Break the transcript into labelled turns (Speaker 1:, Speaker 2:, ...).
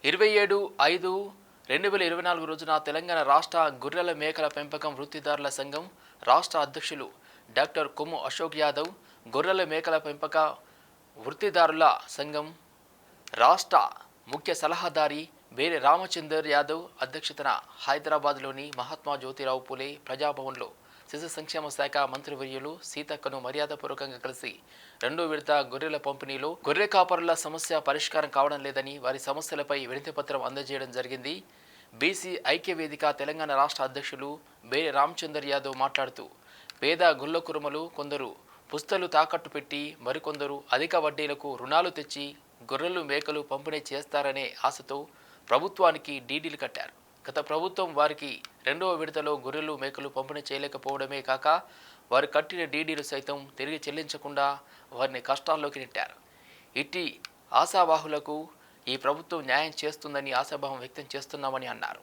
Speaker 1: 27/5/2024 రోజున తెలంగాణ రాష్ట్ర గొర్రెల మేకల పెంపకం వృత్తిదారుల సంఘం రాష్ట్ర అధ్యక్షులు డాక్టర్ కొమ్ము అశోక్ యాదవ్, గొర్రెల మేకల పెంపక వృత్తిదారుల సంఘం రాష్ట్ర ముఖ్య సలహాదారి బేరి రామచందర్ యాదవ్ అధ్యక్షతన హైదరాబాద్లోని మహాత్మా జ్యోతిరావు పూలే ప్రజాభవన్లో శిశు సంక్షేమ శాఖ మంత్రివర్యులు సీతక్కను మర్యాదపూర్వకంగా కలిసి రెండో విడత గొర్రెల పంపిణీలో గొర్రె కాపరుల సమస్య పరిష్కారం కావడం లేదని వారి సమస్యలపై వినతిపత్రం అందజేయడం జరిగింది. బీసీ ఐక్య వేదిక తెలంగాణ రాష్ట్ర అధ్యక్షులు బేరి రామచందర్ యాదవ్ మాట్లాడుతూ పేద గొల్ల కురుమలు కొందరు పుస్తలు తాకట్టు పెట్టి మరికొందరు అధిక వడ్డీలకు రుణాలు తెచ్చి గొర్రెలు మేకలు పంపిణీ చేస్తారనే ఆశతో ప్రభుత్వానికి డీడీలు కట్టారు. గత ప్రభుత్వం వారికి రెండవ విడతలో గొర్రెలు మేకలు పంపిణీ చేయలేకపోవడమే కాక వారు కట్టిన డీడీలు సైతం తిరిగి చెల్లించకుండా వారిని కష్టాల్లోకి నెట్టారు. ఇట్టి ఆశావాహులకు ఈ ప్రభుత్వం న్యాయం చేస్తుందని ఆశాభావం వ్యక్తం చేస్తున్నామని అన్నారు.